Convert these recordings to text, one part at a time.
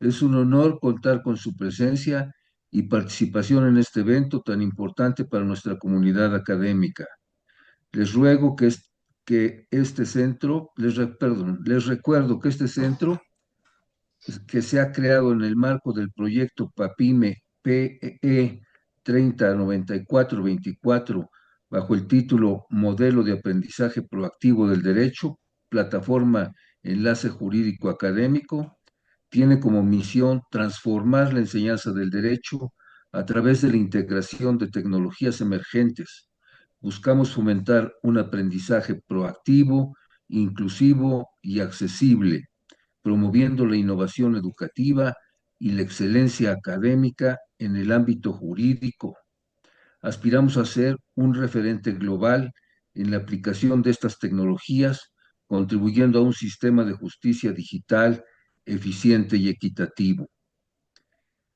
Es un honor contar con su presencia y participación en este evento tan importante para nuestra comunidad académica. Les ruego que este centro, les recuerdo que este centro, que se ha creado en el marco del proyecto PAPIME PE 309424, bajo el título Modelo de Aprendizaje Proactivo del Derecho, Plataforma Enlace Jurídico Académico, tiene como misión transformar la enseñanza del derecho a través de la integración de tecnologías emergentes. Buscamos fomentar un aprendizaje proactivo, inclusivo y accesible, promoviendo la innovación educativa y la excelencia académica en el ámbito jurídico. Aspiramos a ser un referente global en la aplicación de estas tecnologías, contribuyendo a un sistema de justicia digital eficiente y equitativo.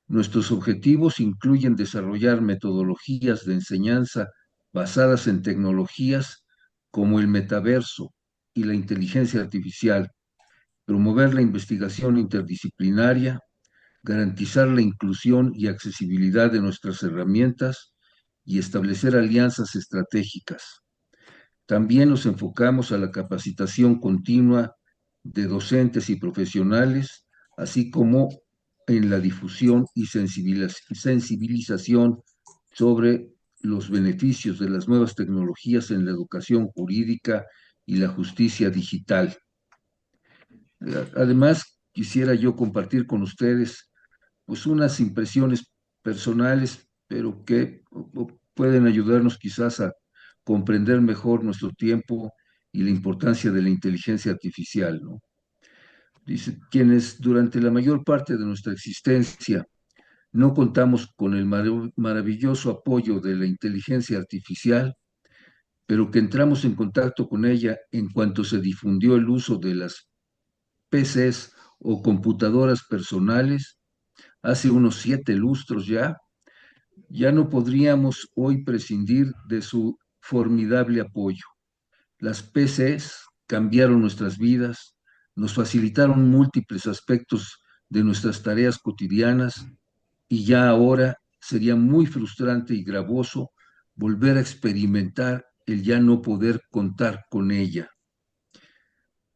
Nuestros objetivos incluyen desarrollar metodologías de enseñanza basadas en tecnologías como el metaverso y la inteligencia artificial, promover la investigación interdisciplinaria, garantizar la inclusión y accesibilidad de nuestras herramientas y establecer alianzas estratégicas. También nos enfocamos a la capacitación continua de docentes y profesionales, así como en la difusión y sensibilización sobre los beneficios de las nuevas tecnologías en la educación jurídica y la justicia digital. Además, quisiera yo compartir con ustedes pues unas impresiones personales, pero que pueden ayudarnos quizás a comprender mejor nuestro tiempo y la importancia de la inteligencia artificial, ¿no? Dice, quienes durante la mayor parte de nuestra existencia no contamos con el maravilloso apoyo de la inteligencia artificial, pero que entramos en contacto con ella en cuanto se difundió el uso de las PCs o computadoras personales, hace unos 7 lustros ya, ya no podríamos hoy prescindir de su formidable apoyo. Las PCs cambiaron nuestras vidas, nos facilitaron múltiples aspectos de nuestras tareas cotidianas y ya ahora sería muy frustrante y gravoso volver a experimentar el ya no poder contar con ella.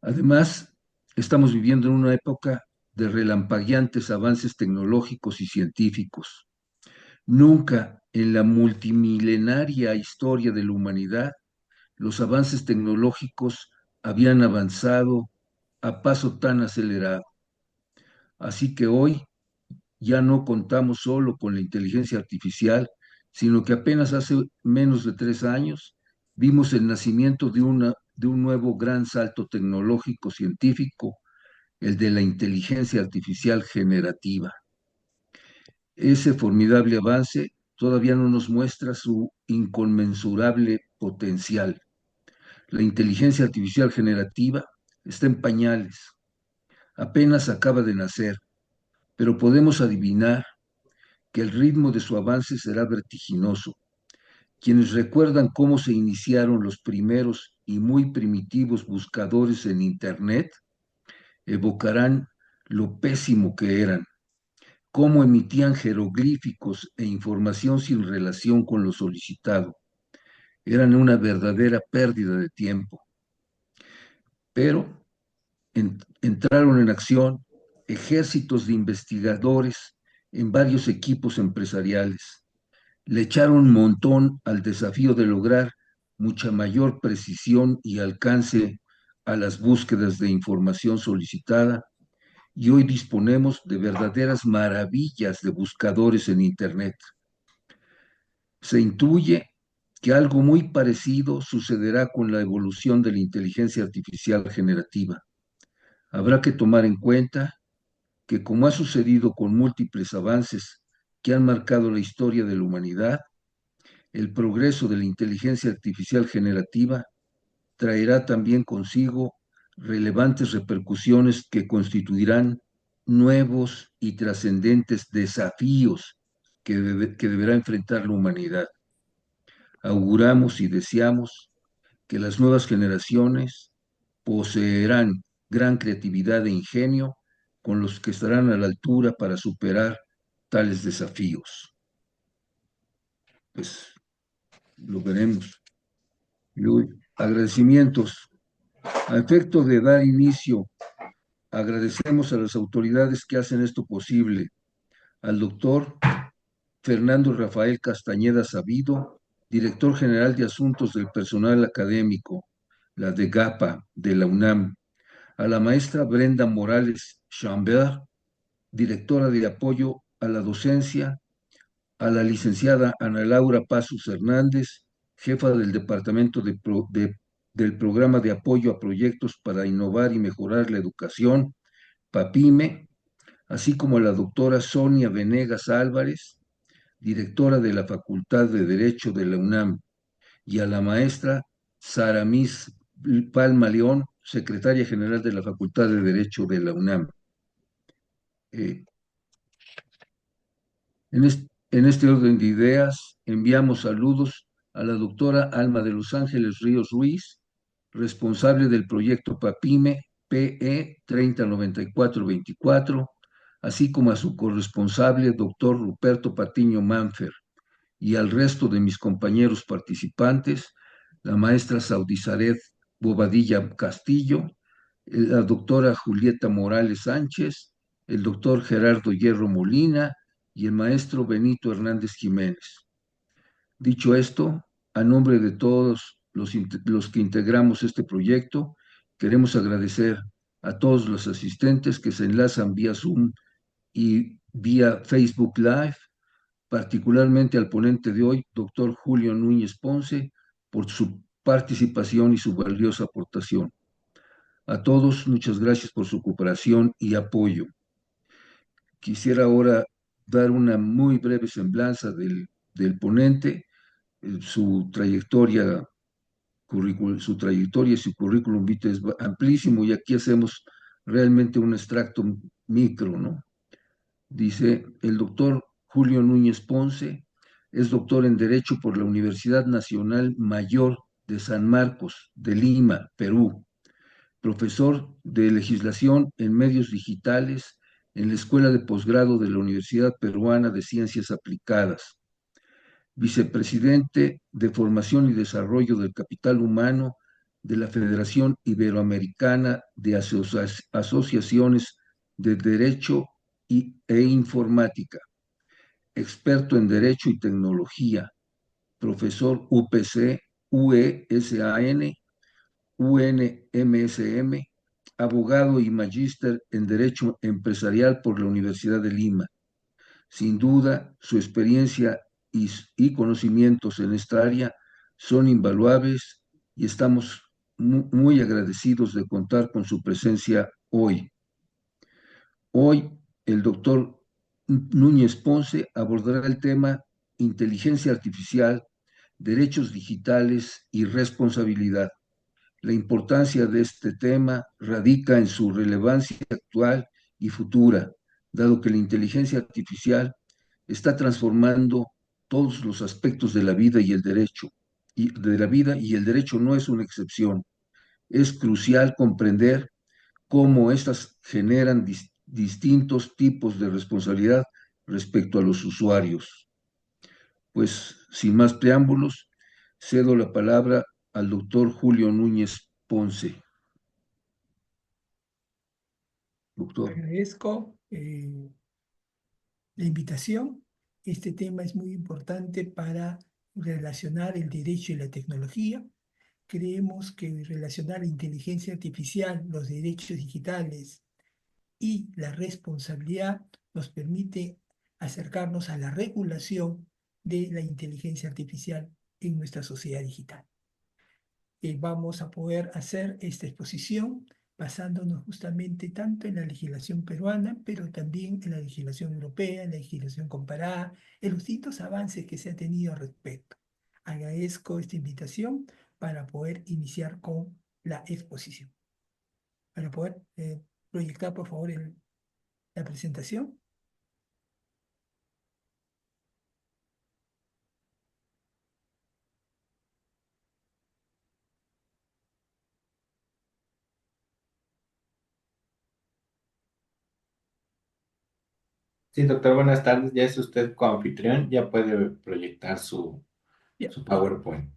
Además, estamos viviendo en una época de relampagueantes avances tecnológicos y científicos. Nunca en la multimilenaria historia de la humanidad los avances tecnológicos habían avanzado a paso tan acelerado. Así que hoy ya no contamos solo con la inteligencia artificial, sino que apenas hace menos de 3 años vimos el nacimiento de un nuevo gran salto tecnológico científico, el de la inteligencia artificial generativa. Ese formidable avance todavía no nos muestra su inconmensurable potencial. La inteligencia artificial generativa está en pañales, apenas acaba de nacer, pero podemos adivinar que el ritmo de su avance será vertiginoso. Quienes recuerdan cómo se iniciaron los primeros y muy primitivos buscadores en Internet, evocarán lo pésimo que eran, cómo emitían jeroglíficos e información sin relación con lo solicitado. Eran una verdadera pérdida de tiempo. Pero entraron en acción ejércitos de investigadores en varios equipos empresariales. Le echaron un montón al desafío de lograr mucha mayor precisión y alcance a las búsquedas de información solicitada, y hoy disponemos de verdaderas maravillas de buscadores en Internet. Se intuye que algo muy parecido sucederá con la evolución de la inteligencia artificial generativa. Habrá que tomar en cuenta que, como ha sucedido con múltiples avances que han marcado la historia de la humanidad, el progreso de la inteligencia artificial generativa traerá también consigo relevantes repercusiones que constituirán nuevos y trascendentes desafíos que deberá enfrentar la humanidad. Auguramos y deseamos que las nuevas generaciones poseerán gran creatividad e ingenio con los que estarán a la altura para superar tales desafíos. Pues lo veremos. Agradecimientos. A efecto de dar inicio, agradecemos a las autoridades que hacen esto posible, al doctor Fernando Rafael Castañeda Sabido, director general de Asuntos del Personal Académico, la DGAPA de la UNAM, a la maestra Brenda Morales Chambert, directora de apoyo a la docencia, a la licenciada Ana Laura Pasos Hernández, jefa del Departamento del Programa de Apoyo a Proyectos para Innovar y Mejorar la Educación, PAPIME, así como a la doctora Sonia Venegas Álvarez, directora de la Facultad de Derecho de la UNAM, y a la maestra Sara Miss Palma León, secretaria general de la Facultad de Derecho de la UNAM. Eh, en este orden de ideas, enviamos saludos a la doctora Alma de los Ángeles Ríos Ruiz, responsable del proyecto PAPIME PE 309424, así como a su corresponsable, doctor Ruperto Patiño Manfer, y al resto de mis compañeros participantes, la maestra Saudizaret Bobadilla Castillo, la doctora Julieta Morales Sánchez, el doctor Gerardo Hierro Molina y el maestro Benito Hernández Jiménez. Dicho esto, a nombre de todos los que integramos este proyecto, queremos agradecer a todos los asistentes que se enlazan vía Zoom y vía Facebook Live, particularmente al ponente de hoy, doctor Julio Núñez Ponce, por su participación y su valiosa aportación. A todos, muchas gracias por su cooperación y apoyo. Quisiera ahora dar una muy breve semblanza del ponente, su trayectoria, su trayectoria y su currículum vitae es amplísimo y aquí hacemos realmente un extracto micro, ¿no? Dice, el doctor Julio Núñez Ponce es doctor en Derecho por la Universidad Nacional Mayor de San Marcos, de Lima, Perú, profesor de legislación en medios digitales en la Escuela de Posgrado de la Universidad Peruana de Ciencias Aplicadas, vicepresidente de Formación y Desarrollo del Capital Humano de la Federación Iberoamericana de Asociaciones de Derecho e Informática, experto en Derecho y Tecnología, profesor UPC, UESAN, UNMSM, abogado y magíster en Derecho Empresarial por la Universidad de Lima. Sin duda, su experiencia y conocimientos en esta área son invaluables y estamos muy agradecidos de contar con su presencia hoy. Hoy, el doctor Núñez Ponce abordará el tema inteligencia artificial, derechos digitales y responsabilidad. La importancia de este tema radica en su relevancia actual y futura, dado que la inteligencia artificial está transformando todos los aspectos de la vida y el derecho, y de la vida y el derecho no es una excepción. Es crucial comprender cómo éstas generan distintos tipos de responsabilidad respecto a los usuarios. Pues, sin más preámbulos, cedo la palabra al doctor Julio Núñez Ponce. Doctor. Agradezco la invitación. Este tema es muy importante para relacionar el derecho y la tecnología. Creemos que relacionar la inteligencia artificial, los derechos digitales y la responsabilidad nos permite acercarnos a la regulación de la inteligencia artificial en nuestra sociedad digital. Vamos a poder hacer esta exposición basándonos justamente tanto en la legislación peruana, pero también en la legislación europea, en la legislación comparada, en los distintos avances que se ha tenido al respecto. Agradezco esta invitación para poder iniciar con la exposición. Para poder proyectar, por favor, la presentación. Sí, doctor, buenas tardes. Ya es usted coanfitrión, ya puede proyectar Bien, su PowerPoint. ok,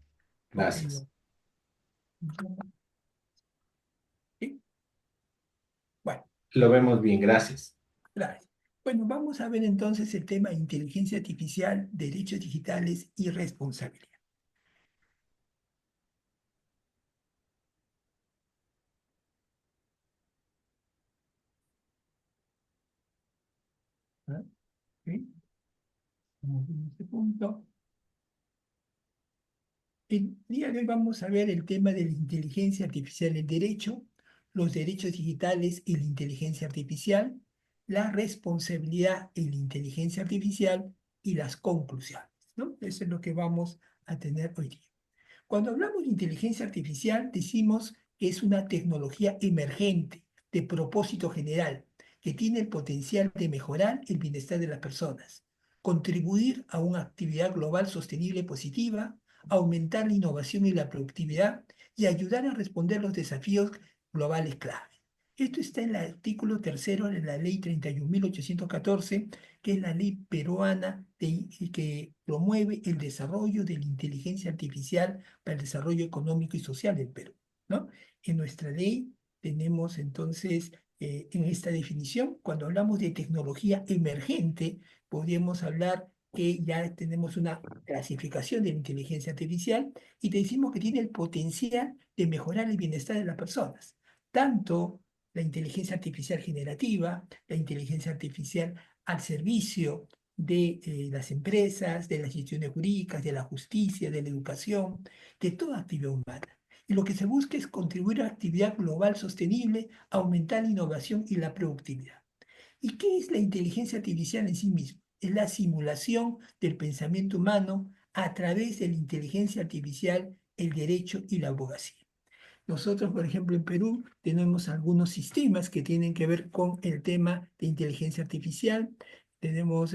Gracias. sí, bueno, Lo vemos bien, gracias. gracias. Bueno, vamos a ver entonces el tema de inteligencia artificial, derechos digitales y responsabilidad. ¿Ah? ¿Sí? Vamos en este punto. El día de hoy vamos a ver el tema de la inteligencia artificial, el derecho, los derechos digitales y la inteligencia artificial, la responsabilidad en la inteligencia artificial y las conclusiones, ¿no? Eso es lo que vamos a tener hoy día. Cuando hablamos de inteligencia artificial, decimos que es una tecnología emergente de propósito general que tiene el potencial de mejorar el bienestar de las personas, contribuir a una actividad global sostenible positiva, aumentar la innovación y la productividad y ayudar a responder los desafíos globales clave. Esto está en el artículo tercero de la Ley 31.814, que es la ley peruana que promueve el desarrollo de la inteligencia artificial para el desarrollo económico y social del Perú, ¿no? En nuestra ley tenemos entonces, en esta definición, cuando hablamos de tecnología emergente, podríamos hablar que ya tenemos una clasificación de la inteligencia artificial y te decimos que tiene el potencial de mejorar el bienestar de las personas, tanto la inteligencia artificial generativa, la inteligencia artificial al servicio de las empresas, de las instituciones jurídicas, de la justicia, de la educación, de toda actividad humana. Y lo que se busca es contribuir a la actividad global sostenible, aumentar la innovación y la productividad. ¿Y qué es la inteligencia artificial en sí misma? Es la simulación del pensamiento humano a través de la inteligencia artificial, el derecho y la abogacía. Nosotros, por ejemplo, en Perú tenemos algunos sistemas que tienen que ver con el tema de inteligencia artificial. Tenemos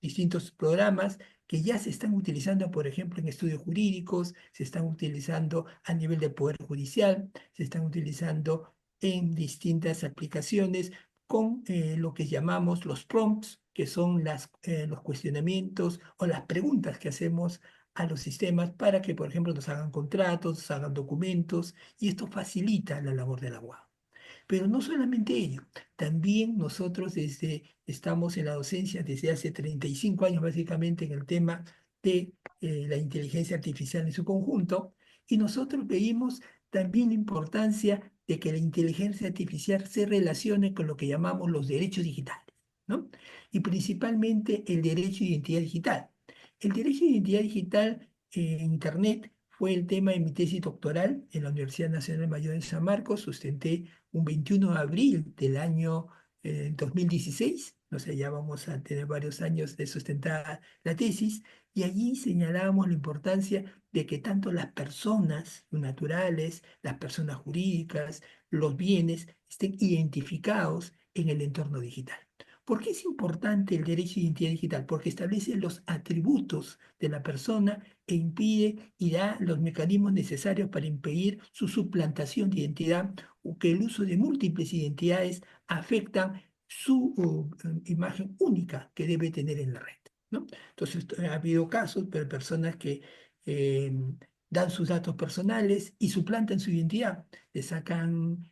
distintos programas que ya se están utilizando, por ejemplo, en estudios jurídicos, se están utilizando a nivel del Poder Judicial, se están utilizando en distintas aplicaciones con lo que llamamos los prompts, que son los cuestionamientos o las preguntas que hacemos a los sistemas para que, por ejemplo, nos hagan contratos, nos hagan documentos, y esto facilita la labor del abogado. Pero no solamente ello, también nosotros estamos en la docencia desde hace 35 años básicamente en el tema de la inteligencia artificial en su conjunto, y nosotros veíamos también la importancia de que la inteligencia artificial se relacione con lo que llamamos los derechos digitales, ¿no? Y principalmente el derecho de identidad digital. El derecho de identidad digital en Internet fue el tema de mi tesis doctoral en la Universidad Nacional Mayor de San Marcos. Sustenté un 21 de abril del año 2016, o sea, ya vamos a tener varios años de sustentar la tesis, y allí señalábamos la importancia de que tanto las personas naturales, las personas jurídicas, los bienes estén identificados en el entorno digital. ¿Por qué es importante el derecho de identidad digital? Porque establece los atributos de la persona e impide y da los mecanismos necesarios para impedir su suplantación de identidad o que el uso de múltiples identidades afectan su imagen única que debe tener en la red, ¿no? Entonces, ha habido casos de personas que eh, dan sus datos personales y suplantan su identidad, le sacan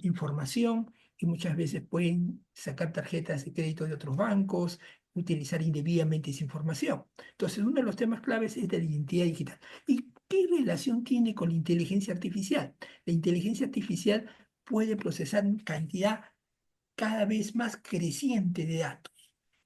información y muchas veces pueden sacar tarjetas de crédito de otros bancos, utilizar indebidamente esa información. Entonces, uno de los temas claves es de la identidad digital. ¿Y qué relación tiene con la inteligencia artificial? La inteligencia artificial puede procesar una cantidad cada vez más creciente de datos.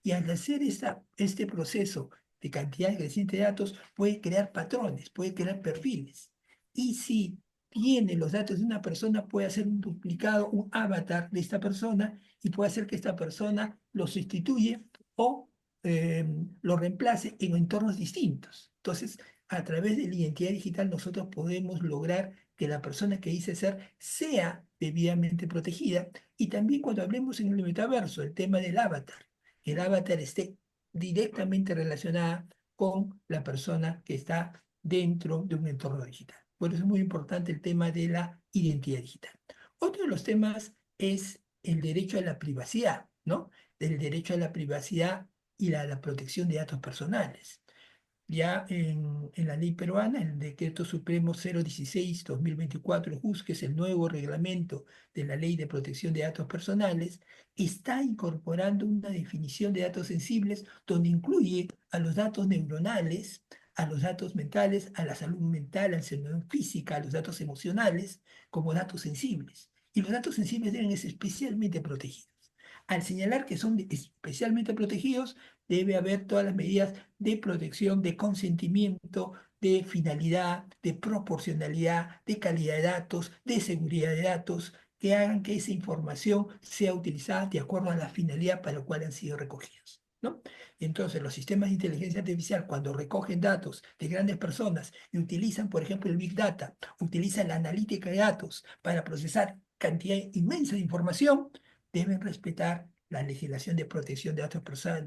Y al hacer este proceso de cantidad creciente de datos, puede crear patrones, puede crear perfiles. Y si tiene los datos de una persona, puede hacer un duplicado, un avatar de esta persona y puede hacer que esta persona lo sustituya o lo reemplace en entornos distintos. Entonces, a través de la identidad digital, nosotros podemos lograr que la persona que dice ser sea debidamente protegida. Y también cuando hablemos en el metaverso, el tema del avatar, que el avatar esté directamente relacionada con la persona que está dentro de un entorno digital. Por eso es muy importante el tema de la identidad digital. Otro de los temas es el derecho a la privacidad, ¿no? del derecho a la privacidad y la protección de datos personales. Ya en la ley peruana, el Decreto Supremo 016/2024, JUS, que es el nuevo reglamento de la Ley de Protección de Datos Personales, está incorporando una definición de datos sensibles donde incluye a los datos neuronales, a los datos mentales, a la salud mental, a la salud física, a los datos emocionales, como datos sensibles. Y los datos sensibles deben ser especialmente protegidos. Al señalar que son especialmente protegidos, debe haber todas las medidas de protección, de consentimiento, de finalidad, de proporcionalidad, de calidad de datos, de seguridad de datos, que hagan que esa información sea utilizada de acuerdo a la finalidad para la cual han sido recogidos, ¿no? Entonces, los sistemas de inteligencia artificial, cuando recogen datos de grandes personas y utilizan, por ejemplo, el Big Data, utilizan la analítica de datos para procesar cantidad inmensa de información, deben respetar la legislación de protección de datos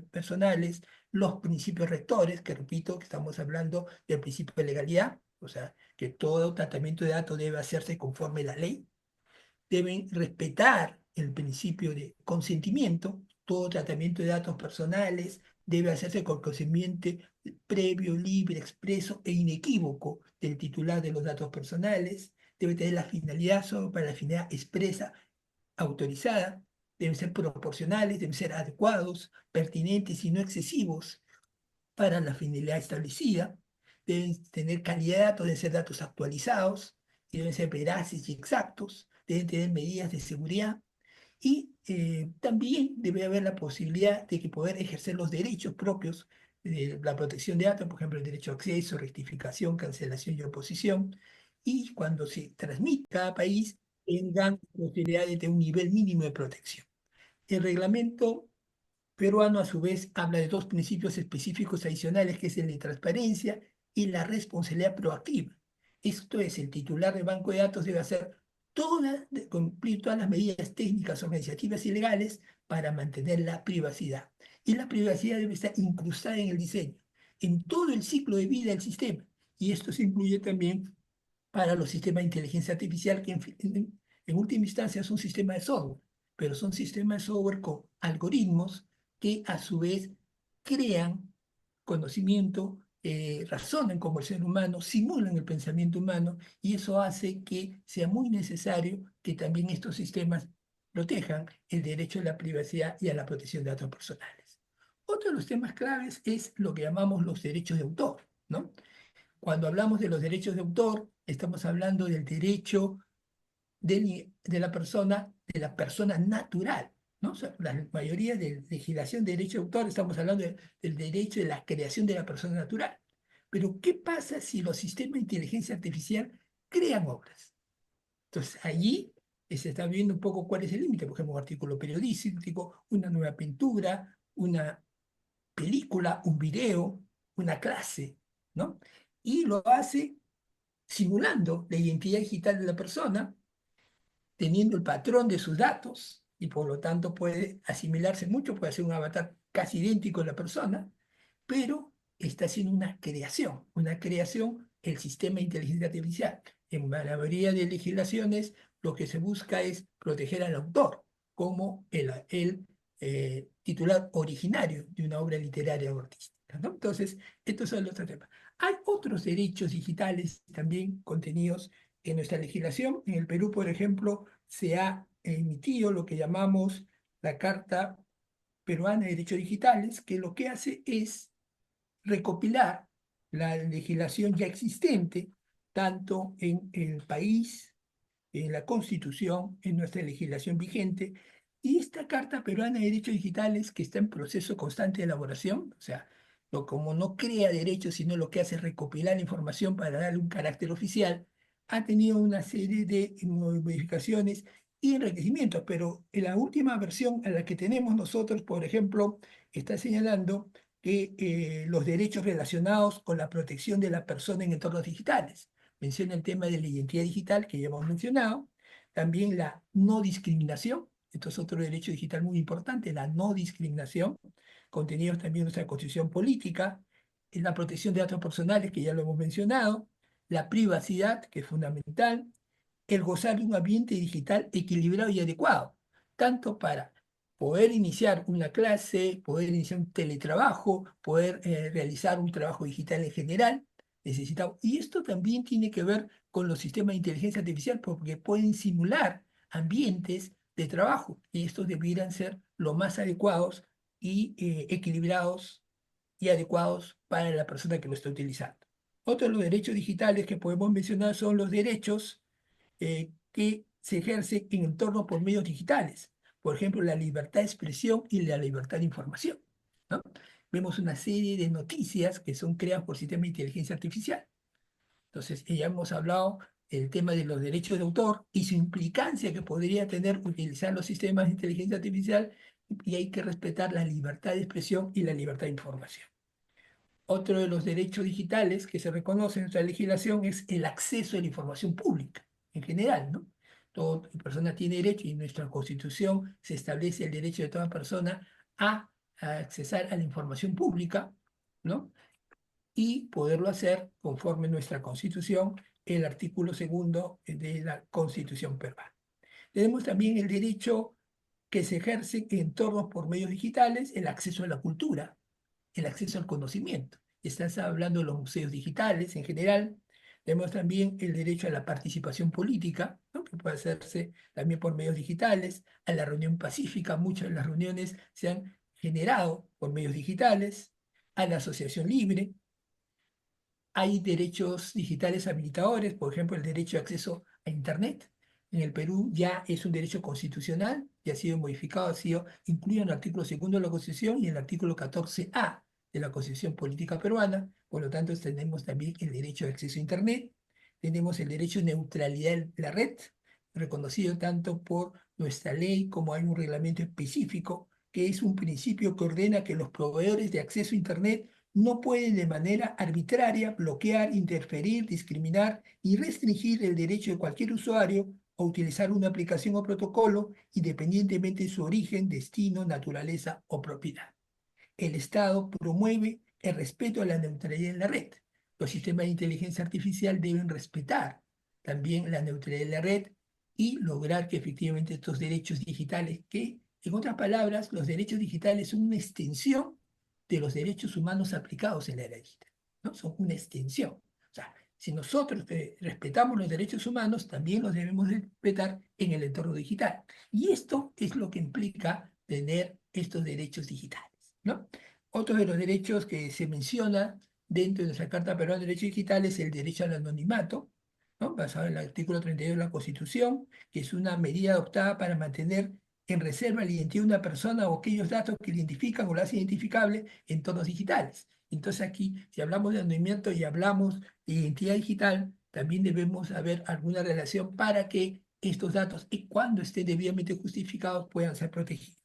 personales, los principios rectores, que repito, que estamos hablando del principio de legalidad, o sea, que todo tratamiento de datos debe hacerse conforme a la ley, deben respetar el principio de consentimiento, todo tratamiento de datos personales debe hacerse con consentimiento previo, libre, expreso e inequívoco del titular de los datos personales, debe tener la finalidad solo para la finalidad expresa autorizada, deben ser proporcionales, deben ser adecuados, pertinentes y no excesivos para la finalidad establecida, deben tener calidad de datos, deben ser datos actualizados, y deben ser veraces y exactos, deben tener medidas de seguridad y también debe haber la posibilidad de que poder ejercer los derechos propios de la protección de datos, por ejemplo, el derecho a acceso, rectificación, cancelación y oposición, y cuando se transmite a cada país, tengan posibilidades de un nivel mínimo de protección. El reglamento peruano, a su vez, habla de dos principios específicos adicionales, que es el de transparencia y la responsabilidad proactiva. Esto es, el titular del banco de datos debe hacer cumplir todas las medidas técnicas, organizativas y legales para mantener la privacidad. Y la privacidad debe estar incrustada en el diseño, en todo el ciclo de vida del sistema. Y esto se incluye también para los sistemas de inteligencia artificial, que en última instancia son sistemas de software, pero son sistemas de software con algoritmos que a su vez crean conocimiento, razonan como el ser humano, simulan el pensamiento humano, y eso hace que sea muy necesario que también estos sistemas protejan el derecho a la privacidad y a la protección de datos personales. Otro de los temas claves es lo que llamamos los derechos de autor, ¿no? Cuando hablamos de los derechos de autor, estamos hablando del derecho de la persona natural, ¿no? O sea, la mayoría de legislación de derecho de autor, estamos hablando del derecho de la creación de la persona natural. Pero, ¿qué pasa si los sistemas de inteligencia artificial crean obras? Entonces, allí se está viendo un poco cuál es el límite. Por ejemplo, un artículo periodístico, una nueva pintura, una película, un video, una clase, ¿no? Y lo hace simulando la identidad digital de la persona, teniendo el patrón de sus datos, y por lo tanto puede asimilarse mucho, puede ser un avatar casi idéntico a la persona, pero está haciendo una creación, el sistema de inteligencia artificial. En la mayoría de legislaciones, lo que se busca es proteger al autor como el titular originario de una obra literaria o artística, ¿no? Entonces, estos son los otros temas. Hay otros derechos digitales también contenidos en nuestra legislación. En el Perú, por ejemplo, se ha emitido lo que llamamos la Carta Peruana de Derechos Digitales, que lo que hace es recopilar la legislación ya existente, tanto en el país, en la Constitución, en nuestra legislación vigente, y esta Carta Peruana de Derechos Digitales, que está en proceso constante de elaboración, o sea, como no crea derechos, sino lo que hace es recopilar la información para darle un carácter oficial, ha tenido una serie de modificaciones y enriquecimientos, pero en la última versión a la que tenemos nosotros, por ejemplo, está señalando que los derechos relacionados con la protección de la persona en entornos digitales. Menciona el tema de la identidad digital, que ya hemos mencionado, también la no discriminación, esto es otro derecho digital muy importante, la no discriminación, contenidos también en nuestra constitución política, en la protección de datos personales, que ya lo hemos mencionado, la privacidad, que es fundamental, el gozar de un ambiente digital equilibrado y adecuado, tanto para poder iniciar una clase, poder iniciar un teletrabajo, poder realizar un trabajo digital en general, necesitamos. Y esto también tiene que ver con los sistemas de inteligencia artificial porque pueden simular ambientes de trabajo y estos debieran ser lo más adecuados y equilibrados y adecuados para la persona que lo está utilizando. Otro de los derechos digitales que podemos mencionar son los derechos que se ejercen en entornos por medios digitales. Por ejemplo, la libertad de expresión y la libertad de información, ¿no? Vemos una serie de noticias que son creadas por sistemas de inteligencia artificial. Entonces, ya hemos hablado del tema de los derechos de autor y su implicancia que podría tener utilizar los sistemas de inteligencia artificial, y hay que respetar la libertad de expresión y la libertad de información. Otro de los derechos digitales que se reconoce en nuestra legislación es el acceso a la información pública, en general, ¿no? Toda persona tiene derecho y en nuestra Constitución se establece el derecho de toda persona a accesar a la información pública, ¿no? Y poderlo hacer conforme nuestra Constitución, el artículo 2 de la Constitución peruana. Tenemos también el derecho que se ejerce en entornos por medios digitales, el acceso a la cultura, el acceso al conocimiento. Estás hablando de los museos digitales en general. Tenemos también el derecho a la participación política, ¿no? Que puede hacerse también por medios digitales, a la reunión pacífica. Muchas de las reuniones se han generado por medios digitales, a la asociación libre. Hay derechos digitales habilitadores, por ejemplo, el derecho de acceso a Internet. En el Perú ya es un derecho constitucional y ha sido modificado, ha sido incluido en el artículo 2 de la Constitución y en el artículo 14A de la Constitución Política Peruana. Por lo tanto, tenemos también el derecho de acceso a Internet. Tenemos el derecho de neutralidad de la red, reconocido tanto por nuestra ley como hay un reglamento específico, que es un principio que ordena que los proveedores de acceso a Internet no pueden de manera arbitraria bloquear, interferir, discriminar y restringir el derecho de cualquier usuario a utilizar una aplicación o protocolo independientemente de su origen, destino, naturaleza o propiedad. El Estado promueve el respeto a la neutralidad en la red. Los sistemas de inteligencia artificial deben respetar también la neutralidad de la red y lograr que efectivamente estos derechos digitales, que en otras palabras, los derechos digitales son una extensión de los derechos humanos aplicados en la era digital, ¿no? Son una extensión. O sea, si nosotros respetamos los derechos humanos, también los debemos respetar en el entorno digital. Y esto es lo que implica tener estos derechos digitales, ¿no? Otro de los derechos que se menciona dentro de nuestra Carta Peruana de Derechos Digitales es el derecho al anonimato, ¿no? Basado en el artículo 32 de la Constitución, que es una medida adoptada para mantener en reserva la identidad de una persona o aquellos datos que identifican o la hacen identificable en entornos digitales. Entonces aquí, si hablamos de anonimato y hablamos de identidad digital, también debemos haber alguna relación para que estos datos, y cuando estén debidamente justificados, puedan ser protegidos.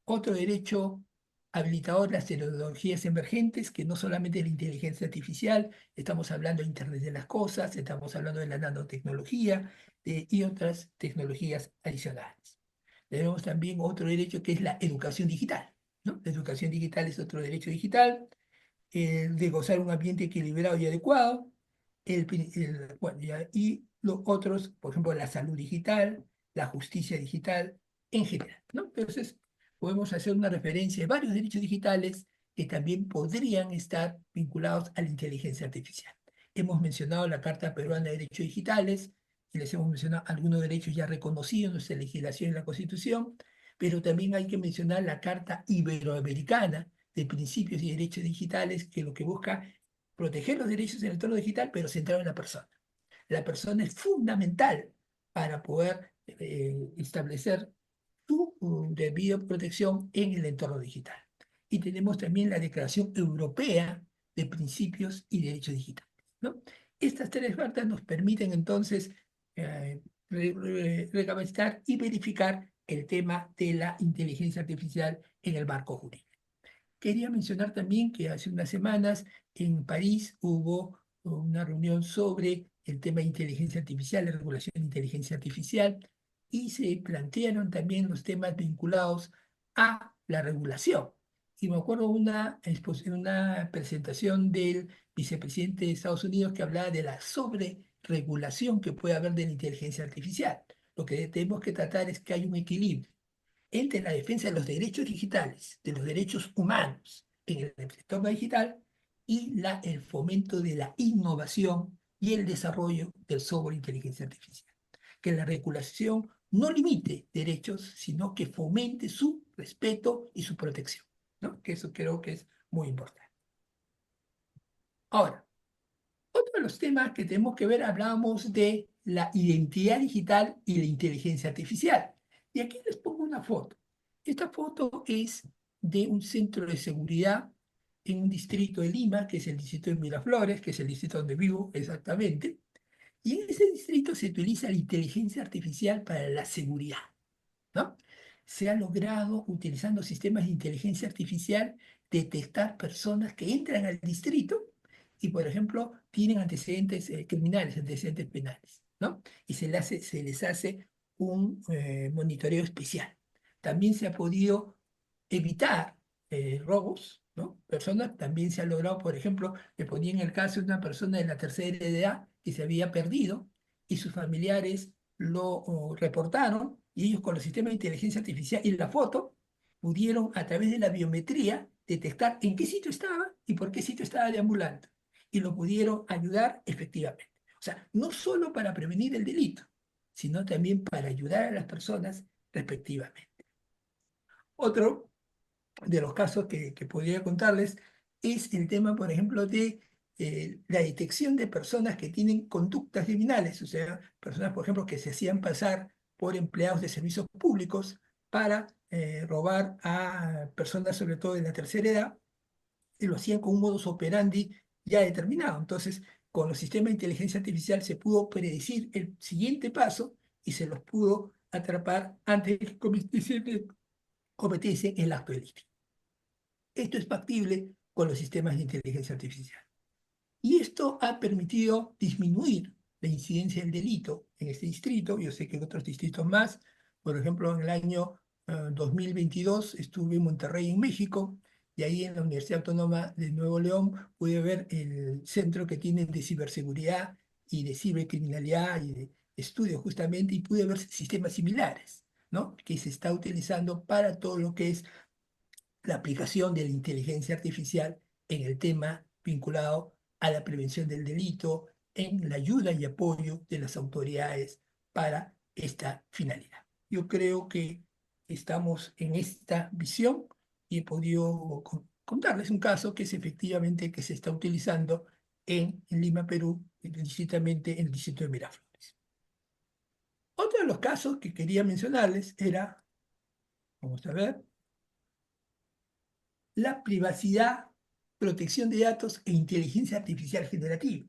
Otro derecho habilitador, las tecnologías emergentes, que no solamente la inteligencia artificial, estamos hablando de Internet de las cosas, estamos hablando de la nanotecnología y otras tecnologías adicionales. Tenemos también otro derecho que es la educación digital, ¿no? La educación digital es otro derecho digital, el de gozar un ambiente equilibrado y adecuado, bueno, y los otros, por ejemplo, la salud digital, la justicia digital en general, ¿no? Entonces, podemos hacer una referencia de varios derechos digitales que también podrían estar vinculados a la inteligencia artificial. Hemos mencionado la Carta Peruana de Derechos Digitales y les hemos mencionado algunos derechos ya reconocidos en nuestra legislación y la Constitución, pero también hay que mencionar la Carta Iberoamericana de Principios y Derechos Digitales, que lo que busca proteger los derechos en el entorno digital, pero centrado en la persona. La persona es fundamental para poder establecer su debida protección en el entorno digital. Y tenemos también la Declaración Europea de Principios y Derechos Digitales, ¿no? Estas tres cartas nos permiten entonces recapacitar y verificar el tema de la inteligencia artificial en el marco jurídico. Quería mencionar también que hace unas semanas en París hubo una reunión sobre el tema de inteligencia artificial, la regulación de inteligencia artificial, y se plantearon también los temas vinculados a la regulación. Y me acuerdo una presentación del vicepresidente de Estados Unidos que hablaba de la sobreregulación que puede haber de la inteligencia artificial. Lo que tenemos que tratar es que hay un equilibrio entre la defensa de los derechos digitales, de los derechos humanos en el entorno digital y el fomento de la innovación y el desarrollo del software de inteligencia artificial. Que la regulación no limite derechos, sino que fomente su respeto y su protección, ¿no? Que eso creo que es muy importante. Ahora, otro de los temas que tenemos que ver, hablábamos de la identidad digital y la inteligencia artificial. Y aquí les pongo una foto. Esta foto es de un centro de seguridad en un distrito de Lima, que es el distrito de Miraflores, que es el distrito donde vivo exactamente. Y en ese distrito se utiliza la inteligencia artificial para la seguridad, ¿no? Se ha logrado, utilizando sistemas de inteligencia artificial, detectar personas que entran al distrito y, por ejemplo, tienen antecedentes criminales, antecedentes penales, ¿no? Y se les hace un monitoreo especial. También se ha podido evitar robos, ¿no? Personas, también se ha logrado, por ejemplo, le ponía en el caso de una persona de la tercera edad que se había perdido y sus familiares lo reportaron y ellos con los sistemas de inteligencia artificial y la foto pudieron a través de la biometría detectar en qué sitio estaba y por qué sitio estaba deambulando y lo pudieron ayudar efectivamente. O sea, no solo para prevenir el delito, sino también para ayudar a las personas respectivamente. Otro de los casos que podría contarles es el tema, por ejemplo, de la detección de personas que tienen conductas criminales, o sea, personas, por ejemplo, que se hacían pasar por empleados de servicios públicos para robar a personas, sobre todo de la tercera edad, y lo hacían con un modus operandi ya determinado. Entonces, con los sistemas de inteligencia artificial se pudo predecir el siguiente paso y se los pudo atrapar antes de que cometiesen el acto delictivo. Esto es factible con los sistemas de inteligencia artificial. Y esto ha permitido disminuir la incidencia del delito en este distrito. Yo sé que en otros distritos más, por ejemplo, en el año 2022 estuve en Monterrey, en México, y ahí en la Universidad Autónoma de Nuevo León pude ver el centro que tienen de ciberseguridad y de cibercriminalidad y de estudio justamente, y pude ver sistemas similares, ¿no? Que se está utilizando para todo lo que es la aplicación de la inteligencia artificial en el tema vinculado a la prevención del delito, en la ayuda y apoyo de las autoridades para esta finalidad. Yo creo que estamos en esta visión y he podido contarles un caso que es efectivamente que se está utilizando en Lima, Perú, explícitamente en el distrito de Miraflores. Otro de los casos que quería mencionarles era, vamos a ver, la privacidad, protección de datos e inteligencia artificial generativa.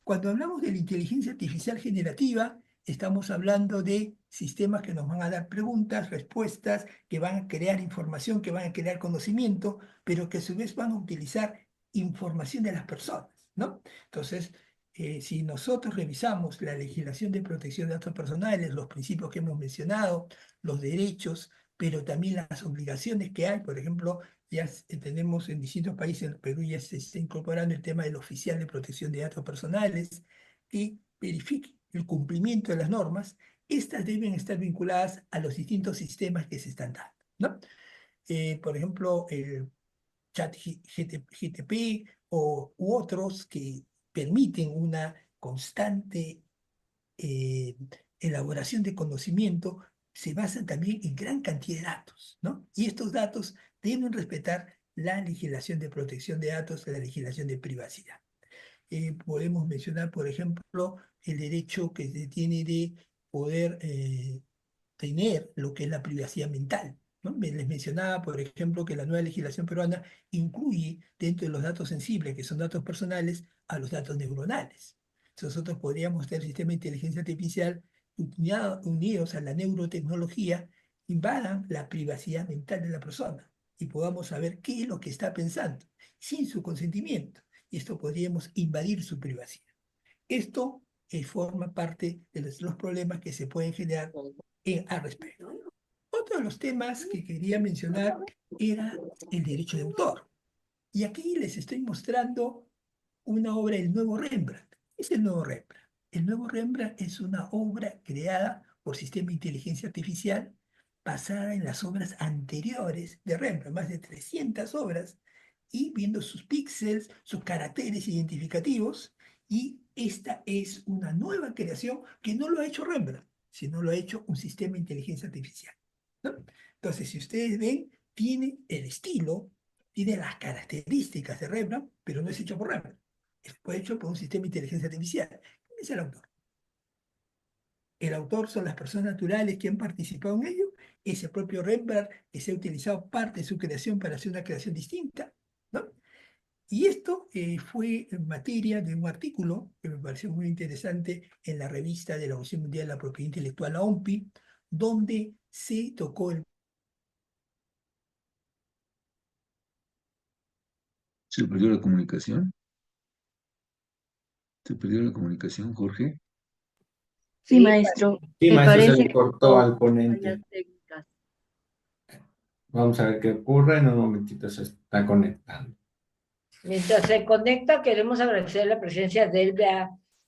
Cuando hablamos de la inteligencia artificial generativa, estamos hablando de sistemas que nos van a dar preguntas, respuestas, que van a crear información, que van a crear conocimiento, pero que a su vez van a utilizar información de las personas, ¿no? Entonces, si nosotros revisamos la legislación de protección de datos personales, los principios que hemos mencionado, los derechos, pero también las obligaciones que hay, por ejemplo, ya tenemos en distintos países, en Perú ya se está incorporando el tema del oficial de protección de datos personales que verifique el cumplimiento de las normas. Estas deben estar vinculadas a los distintos sistemas que se están dando, ¿no? Por ejemplo, el chat GTP u otros que permiten una constante eh, elaboración de conocimiento se basan también en gran cantidad de datos, ¿no? Y estos datos deben respetar la legislación de protección de datos, la legislación de privacidad. Podemos mencionar, por ejemplo, el derecho que se tiene de poder tener lo que es la privacidad mental, ¿no? Les mencionaba, por ejemplo, que la nueva legislación peruana incluye dentro de los datos sensibles, que son datos personales, a los datos neuronales. Entonces, nosotros podríamos tener sistemas de inteligencia artificial unidos a la neurotecnología, invadan la privacidad mental de la persona y podamos saber qué es lo que está pensando sin su consentimiento. Y esto podríamos invadir su privacidad. Esto forma parte de los problemas que se pueden generar al respecto. Otro de los temas que quería mencionar era el derecho de autor. Y aquí les estoy mostrando una obra del nuevo Rembrandt. ¿Qué es el nuevo Rembrandt? El nuevo Rembrandt es una obra creada por sistema de inteligencia artificial basada en las obras anteriores de Rembrandt, más de 300 obras, y viendo sus píxeles, sus caracteres identificativos, y esta es una nueva creación que no lo ha hecho Rembrandt, sino lo ha hecho un sistema de inteligencia artificial, ¿no? Entonces, si ustedes ven, tiene el estilo, tiene las características de Rembrandt, pero no es hecho por Rembrandt, fue hecho por un sistema de inteligencia artificial. ¿Quién es el autor? El autor son las personas naturales que han participado en ello, es el propio Rembrandt que se ha utilizado parte de su creación para hacer una creación distinta, ¿no? Y esto fue en materia de un artículo que me pareció muy interesante en la revista de la Organización Mundial de la Propiedad Intelectual, la OMPI, donde se tocó el... ¿Se perdió la comunicación? ¿Se perdió la comunicación, Jorge? Sí, maestro, Sí, me maestro, se parece le que cortó hubo al fallas ponente. técnicas. Vamos a ver qué ocurre. En un momentito se está conectando. Mientras se conecta, queremos agradecer la presencia de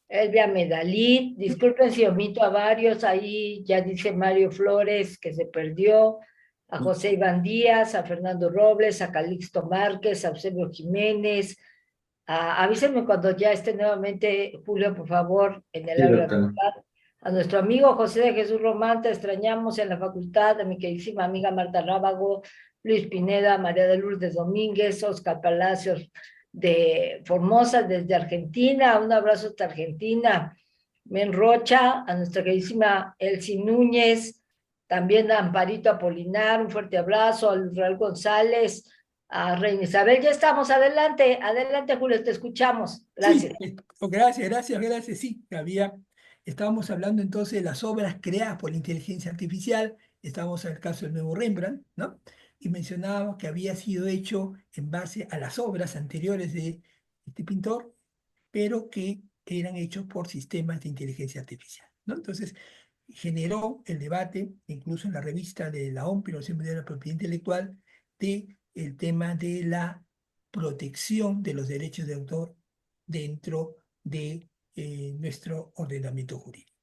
Elvia Medalí. Disculpen si omito a varios, ahí ya dice Mario Flores que se perdió, a José Iván Díaz, a Fernando Robles, a Calixto Márquez, a Eusebio Jiménez. Avísenme cuando ya esté nuevamente, Julio, por favor, en el Sí, aula doctora. virtual. A nuestro amigo José de Jesús Román, te extrañamos en la facultad, a mi queridísima amiga Marta Rábago, Luis Pineda, María de Lourdes Domínguez, Oscar Palacios de Formosa desde Argentina, un abrazo hasta Argentina, Men Rocha, a nuestra queridísima Elsie Núñez, también a Amparito Apolinar, un fuerte abrazo, a Luis Raúl González, a Reina Isabel. Ya estamos, adelante, adelante Julio, te escuchamos. Gracias. Sí, gracias. Sí, estábamos hablando entonces de las obras creadas por la inteligencia artificial, estábamos en el caso del nuevo Rembrandt, ¿no? Y mencionábamos que había sido hecho en base a las obras anteriores de este pintor, pero que eran hechos por sistemas de inteligencia artificial, ¿no? Entonces, generó el debate, incluso en la revista de la OMPI, la Organización Mundial de la Propiedad Intelectual, de el tema de la protección de los derechos de autor dentro de nuestro ordenamiento jurídico.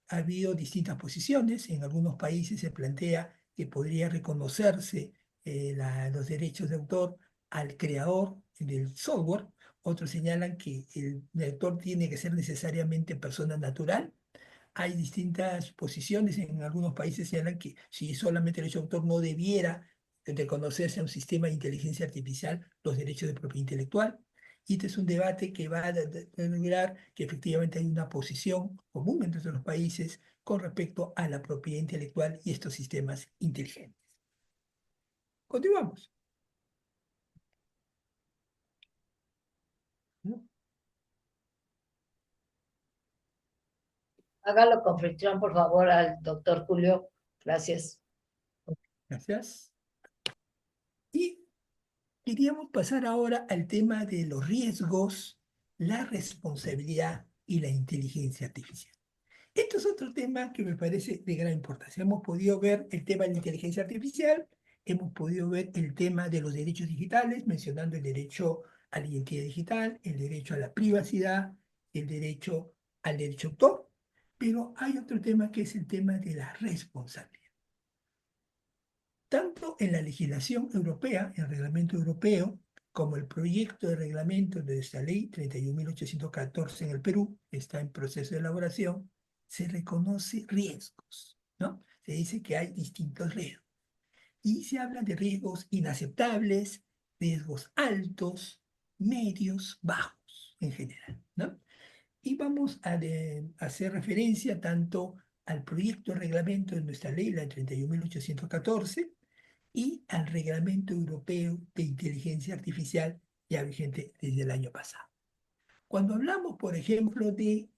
Ha habido distintas posiciones, en algunos países se plantea que podría reconocerse los derechos de autor al creador del software, otros señalan que el autor tiene que ser necesariamente persona natural. Hay distintas posiciones, en algunos países señalan que si solamente el derecho de autor no debiera reconocerse a un sistema de inteligencia artificial los derechos de propiedad intelectual. Y este es un debate que va a lograr que efectivamente hay una posición común entre los países con respecto a la propiedad intelectual y estos sistemas inteligentes. Continuamos. ¿No? Hágalo con fricción, por favor, al doctor Julio. Gracias. Gracias. Y queríamos pasar ahora al tema de los riesgos, la responsabilidad y la inteligencia artificial. Esto es otro tema que me parece de gran importancia. Hemos podido ver el tema de la inteligencia artificial, hemos podido ver el tema de los derechos digitales, mencionando el derecho a la identidad digital, el derecho a la privacidad, el derecho al derecho autor, pero hay otro tema que es el tema de la responsabilidad. Tanto en la legislación europea, el reglamento europeo, como el proyecto de reglamento de esta ley 31.814 en el Perú, está en proceso de elaboración, se reconoce riesgos, ¿no? Se dice que hay distintos riesgos. Y se habla de riesgos inaceptables, riesgos altos, medios, bajos en general, ¿no? Y vamos a hacer referencia tanto al proyecto de reglamento de nuestra ley, la 31.814, y al Reglamento Europeo de Inteligencia Artificial ya vigente desde el año pasado. Cuando hablamos, por ejemplo, de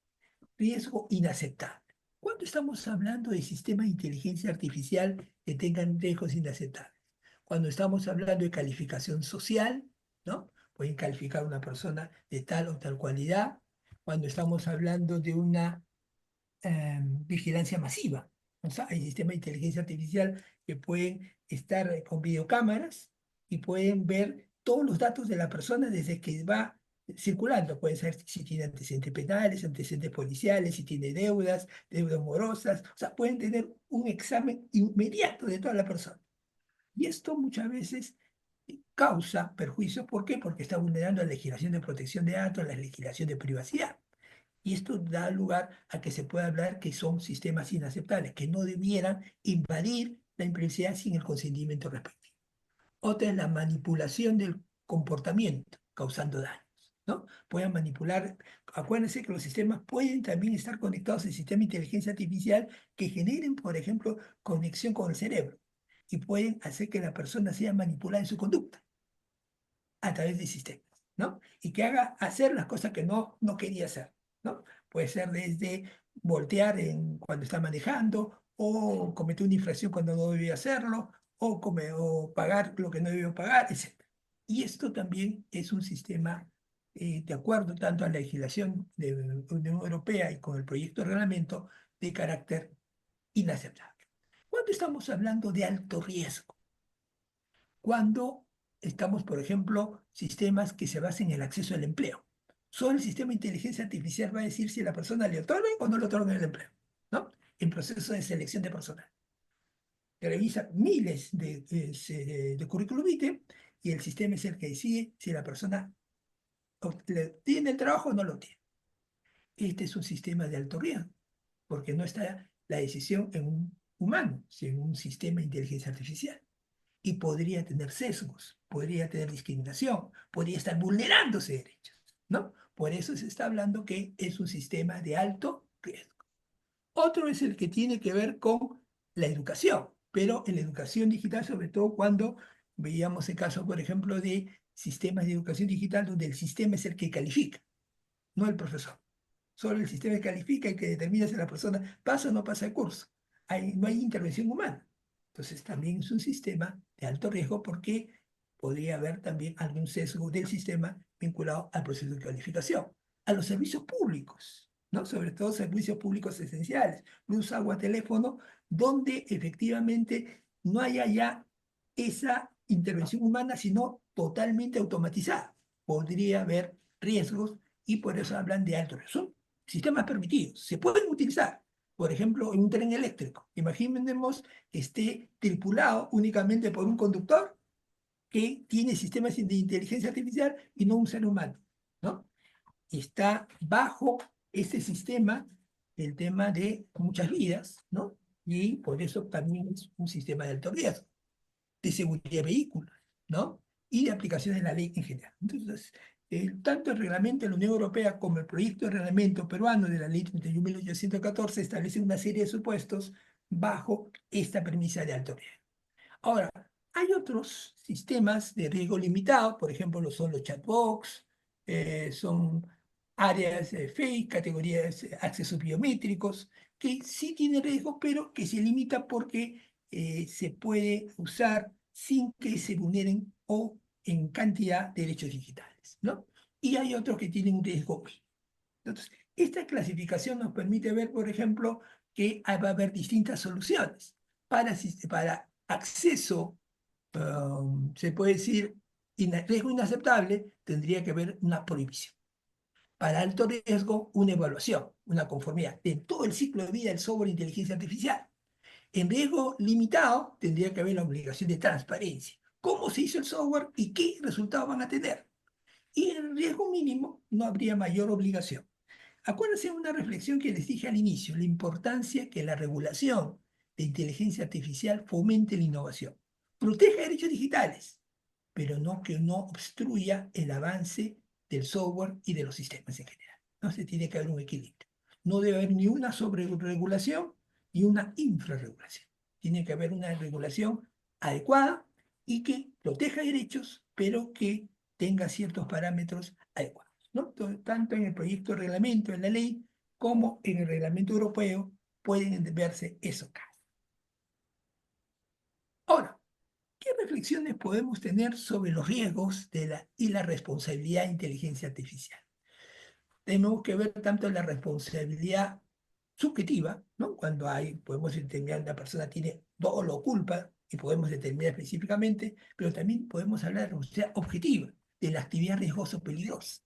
riesgo inaceptable, ¿cuándo estamos hablando de sistemas de inteligencia artificial que tengan riesgos inaceptables? Cuando estamos hablando de calificación social, ¿no? Pueden calificar a una persona de tal o tal cualidad. Cuando estamos hablando de una vigilancia masiva. O sea, hay sistemas de inteligencia artificial que pueden estar con videocámaras y pueden ver todos los datos de la persona desde que va circulando. Puede ser si tiene antecedentes penales, antecedentes policiales, si tiene deudas, deudas morosas. O sea, pueden tener un examen inmediato de toda la persona. Y esto muchas veces causa perjuicios. ¿Por qué? Porque está vulnerando la legislación de protección de datos, la legislación de privacidad. Y esto da lugar a que se pueda hablar que son sistemas inaceptables, que no debieran invadir la privacidad sin el consentimiento respectivo. Otra es la manipulación del comportamiento, causando daños, ¿no? Pueden manipular, acuérdense que los sistemas pueden también estar conectados al sistema de inteligencia artificial que generen, por ejemplo, conexión con el cerebro y pueden hacer que la persona sea manipulada en su conducta a través de sistemas, ¿no? Y que haga hacer las cosas que no quería hacer, ¿no? Puede ser desde voltear cuando está manejando, o cometer una infracción cuando no debía hacerlo, o pagar lo que no debió pagar, etc. Y esto también es un sistema, de acuerdo tanto a la legislación de la Unión Europea y con el proyecto de reglamento, de carácter inaceptable. Cuando estamos hablando de alto riesgo, cuando estamos, por ejemplo, sistemas que se basen en el acceso al empleo. Solo el sistema de inteligencia artificial va a decir si la persona le otorga o no le otorga el empleo, ¿no? En proceso de selección de personal. Revisa miles de currículum vitae y el sistema es el que decide si la persona tiene el trabajo o no lo tiene. Este es un sistema de alto riesgo, porque no está la decisión en un humano, sino en un sistema de inteligencia artificial. Y podría tener sesgos, podría tener discriminación, podría estar vulnerándose derechos, ¿no? Por eso se está hablando que es un sistema de alto riesgo. Otro es el que tiene que ver con la educación, pero en la educación digital, sobre todo cuando veíamos el caso, por ejemplo, de sistemas de educación digital donde el sistema es el que califica, no el profesor. Solo el sistema califica y que determina si la persona pasa o no pasa el curso. No hay intervención humana. Entonces también es un sistema de alto riesgo porque podría haber también algún sesgo del sistema vinculado al proceso de calificación. A los servicios públicos, ¿no? Sobre todo servicios públicos esenciales, luz, agua, teléfono, donde efectivamente no haya ya esa intervención humana, sino totalmente automatizada. Podría haber riesgos y por eso hablan de alto riesgo. Son sistemas permitidos, se pueden utilizar. Por ejemplo, en un tren eléctrico. Imaginemos que esté tripulado únicamente por un conductor que tiene sistemas de inteligencia artificial y no un ser humano, ¿no? Está bajo este sistema el tema de muchas vidas, ¿no? Y por eso también es un sistema de alto riesgo, de seguridad de vehículos, ¿no? Y de aplicación de la ley en general. Entonces, tanto el reglamento de la Unión Europea como el proyecto de reglamento peruano de la ley 31.814 establecen una serie de supuestos bajo esta premisa de alto riesgo. Ahora, hay otros sistemas de riesgo limitado, por ejemplo, son los chatbots, son áreas fake, categorías, accesos biométricos, que sí tienen riesgo, pero que se limita porque se puede usar sin que se vulneren o en cantidad de derechos digitales, ¿no? Y hay otros que tienen un riesgo mínimo. Entonces, esta clasificación nos permite ver, por ejemplo, que va a haber distintas soluciones. Para acceso, se puede decir, riesgo inaceptable, tendría que haber una prohibición. Para alto riesgo, una evaluación, una conformidad de todo el ciclo de vida del software de inteligencia artificial. En riesgo limitado, tendría que haber la obligación de transparencia. ¿Cómo se hizo el software y qué resultados van a tener? Y en riesgo mínimo, no habría mayor obligación. Acuérdense de una reflexión que les dije al inicio, la importancia que la regulación de inteligencia artificial fomente la innovación, proteja derechos digitales, pero no que no obstruya el avance del software y de los sistemas en general. No se tiene que haber un equilibrio. No debe haber ni una sobreregulación ni una infrarregulación. Tiene que haber una regulación adecuada y que proteja derechos, pero que tenga ciertos parámetros adecuados, ¿no? Tanto en el proyecto de reglamento, en la ley, como en el reglamento europeo, pueden verse esos casos. Ahora, ¿qué reflexiones podemos tener sobre los riesgos y la responsabilidad de inteligencia artificial? Tenemos que ver tanto la responsabilidad subjetiva, ¿no? Cuando podemos determinar que la persona tiene dolo o culpa y podemos determinar específicamente, pero también podemos hablar de responsabilidad objetiva, de la actividad riesgosa o peligrosa.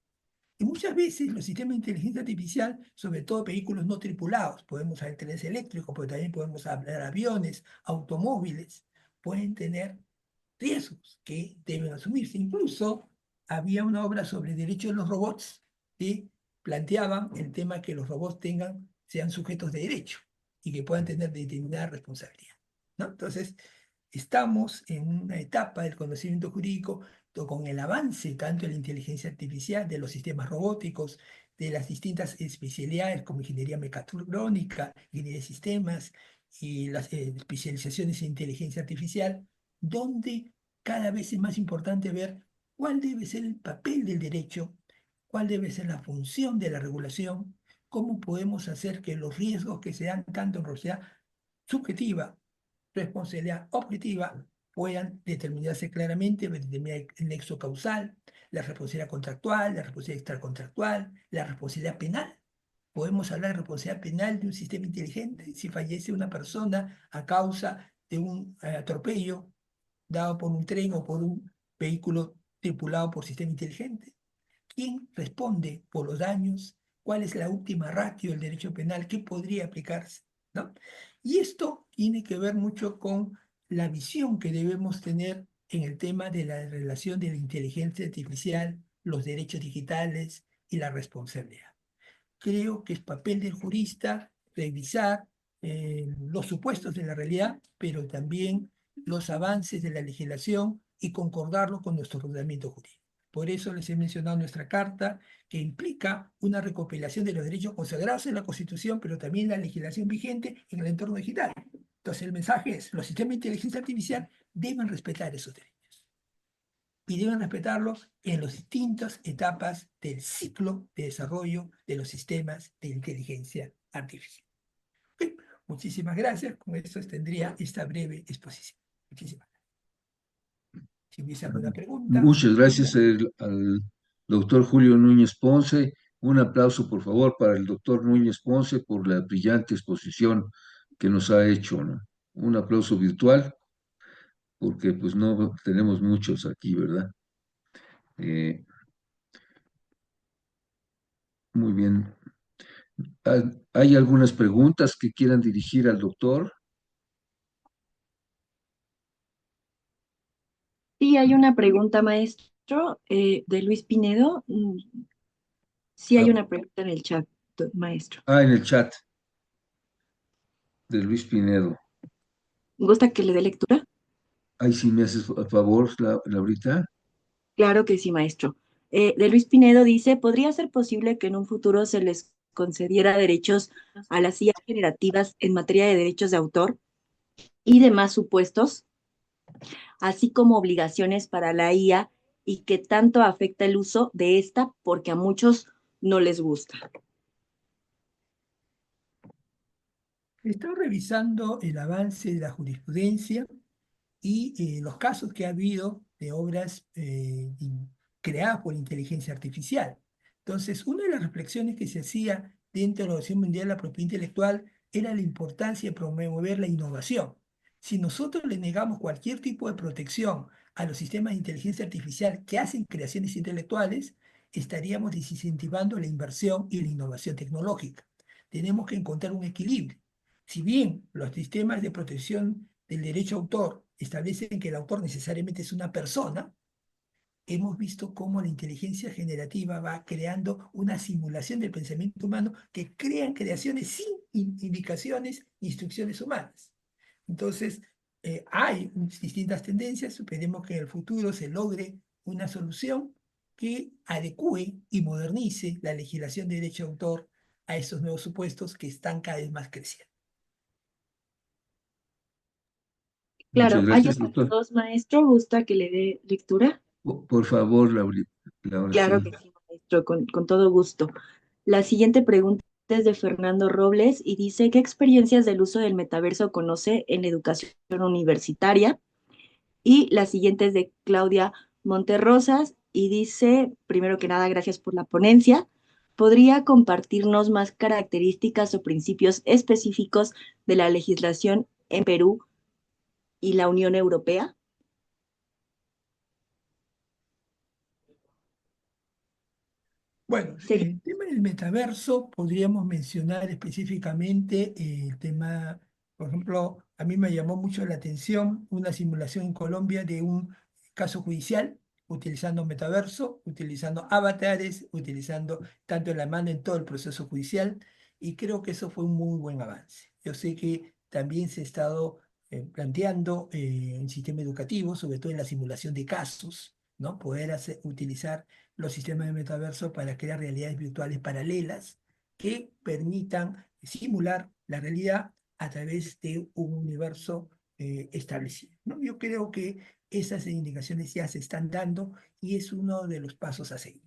Y muchas veces los sistemas de inteligencia artificial, sobre todo vehículos no tripulados, podemos hablar de trenes eléctricos, pero también podemos hablar de aviones, automóviles, pueden tener riesgos que deben asumirse. Incluso había una obra sobre derechos de los robots que planteaban el tema que los robots sean sujetos de derecho y que puedan tener determinada responsabilidad, ¿no? Entonces, estamos en una etapa del conocimiento jurídico con el avance tanto de la inteligencia artificial, de los sistemas robóticos, de las distintas especialidades como ingeniería mecatrónica, ingeniería de sistemas y las especializaciones en inteligencia artificial, donde cada vez es más importante ver cuál debe ser el papel del derecho, cuál debe ser la función de la regulación, cómo podemos hacer que los riesgos que se dan tanto en responsabilidad subjetiva, responsabilidad objetiva, puedan determinarse claramente, determinar el nexo causal, la responsabilidad contractual, la responsabilidad extracontractual, la responsabilidad penal. Podemos hablar de responsabilidad penal de un sistema inteligente si fallece una persona a causa de un atropello dado por un tren o por un vehículo tripulado por sistema inteligente. ¿Quién responde por los daños? ¿Cuál es la última ratio del derecho penal? ¿Qué podría aplicarse? ¿No? Y esto tiene que ver mucho con la visión que debemos tener en el tema de la relación de la inteligencia artificial, los derechos digitales y la responsabilidad. Creo que es papel del jurista revisar los supuestos de la realidad, pero también los avances de la legislación y concordarlo con nuestro ordenamiento jurídico. Por eso les he mencionado nuestra carta, que implica una recopilación de los derechos consagrados en la Constitución, pero también la legislación vigente en el entorno digital. Entonces el mensaje es, los sistemas de inteligencia artificial deben respetar esos derechos y deben respetarlos en las distintas etapas del ciclo de desarrollo de los sistemas de inteligencia artificial. Okay. Muchísimas gracias. Con esto tendría esta breve exposición. Muchísimas gracias. Si hubiese alguna pregunta. Muchas gracias al doctor Julio Núñez Ponce. Un aplauso, por favor, para el doctor Núñez Ponce por la brillante exposición que nos ha hecho, ¿no? Un aplauso virtual, porque pues no tenemos muchos aquí, ¿verdad? Muy bien. ¿Hay algunas preguntas que quieran dirigir al doctor? Sí, hay una pregunta, maestro, de Luis Pinedo. Sí, hay Ah, una pregunta en el chat, maestro. en el chat de Luis Pinedo. ¿Gusta que le dé lectura? Ahí sí me haces favor, Laurita. Claro que sí, maestro. De Luis Pinedo dice, ¿podría ser posible que en un futuro se les concediera derechos a las IA generativas en materia de derechos de autor y demás supuestos, así como obligaciones para la IA y que tanto afecta el uso de esta porque a muchos no les gusta? He estado revisando el avance de la jurisprudencia y los casos que ha habido de obras creadas por inteligencia artificial. Entonces, una de las reflexiones que se hacía dentro de la Organización Mundial de la Propiedad Intelectual era la importancia de promover la innovación. Si nosotros le negamos cualquier tipo de protección a los sistemas de inteligencia artificial que hacen creaciones intelectuales, estaríamos desincentivando la inversión y la innovación tecnológica. Tenemos que encontrar un equilibrio. Si bien los sistemas de protección del derecho a autor establecen que el autor necesariamente es una persona, hemos visto cómo la inteligencia generativa va creando una simulación del pensamiento humano que crean creaciones sin indicaciones, instrucciones humanas. Entonces, hay distintas tendencias, esperemos que en el futuro se logre una solución que adecue y modernice la legislación de derecho de autor a esos nuevos supuestos que están cada vez más creciendo. Muchas Claro, hay gracias, otras doctor. dos, maestro. ¿Gusta que le dé lectura? Por favor, Laura, Claro sí. que sí, maestro, con todo gusto. La siguiente pregunta es de Fernando Robles y dice, ¿qué experiencias del uso del metaverso conoce en la educación universitaria? Y la siguiente es de Claudia Monterrosas y dice, primero que nada, gracias por la ponencia. ¿Podría compartirnos más características o principios específicos de la legislación en Perú y la Unión Europea? Bueno, el tema del metaverso podríamos mencionar específicamente el tema, por ejemplo, a mí me llamó mucho la atención una simulación en Colombia de un caso judicial utilizando metaverso, utilizando avatares, utilizando tanto la mano en todo el proceso judicial y creo que eso fue un muy buen avance. Yo sé que también se ha estado planteando en el sistema educativo, sobre todo en la simulación de casos, ¿no? Poder utilizar los sistemas de metaverso para crear realidades virtuales paralelas que permitan simular la realidad a través de un universo establecido, ¿no? Yo creo que esas indicaciones ya se están dando y es uno de los pasos a seguir.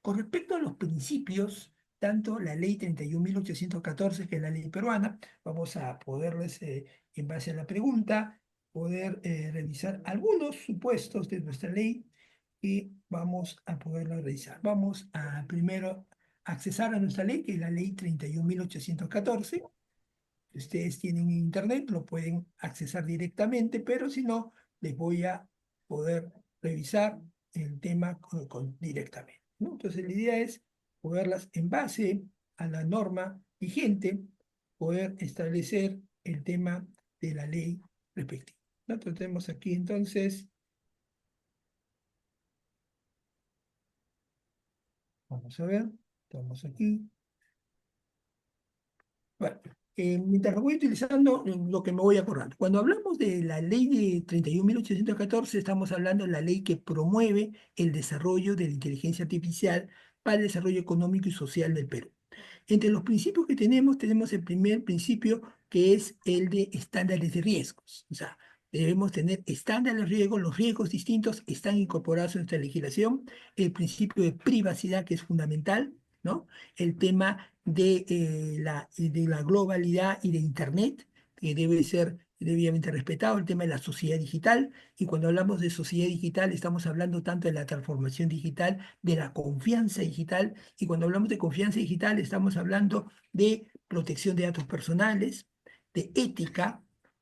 Con respecto a los principios, tanto la ley 31.814, que es la ley peruana, vamos a poderles, en base a la pregunta, poder revisar algunos supuestos de nuestra ley y vamos a poderlo revisar. Vamos a primero accesar a nuestra ley, que es la ley 31.814. Si ustedes tienen internet, lo pueden accesar directamente, pero si no, les voy a poder revisar el tema directamente, ¿no? Entonces, la idea es poderlas, en base a la norma vigente, poder establecer el tema de la ley respectiva, ¿no? Entonces, tenemos aquí entonces, vamos a ver, estamos aquí. Bueno, mientras lo voy utilizando, lo que me voy acordando. Cuando hablamos de la ley de 31.814, estamos hablando de la ley que promueve el desarrollo de la inteligencia artificial para el desarrollo económico y social del Perú. Entre los principios que tenemos el primer principio, que es el de estándares de riesgos. O sea, debemos tener estándares de riesgo, los riesgos distintos están incorporados en nuestra legislación, el principio de privacidad, que es fundamental, ¿no? El tema de la globalidad y de Internet, que debe ser debidamente respetado, el tema de la sociedad digital, y cuando hablamos de sociedad digital estamos hablando tanto de la transformación digital, de la confianza digital, y cuando hablamos de confianza digital estamos hablando de protección de datos personales, de ética,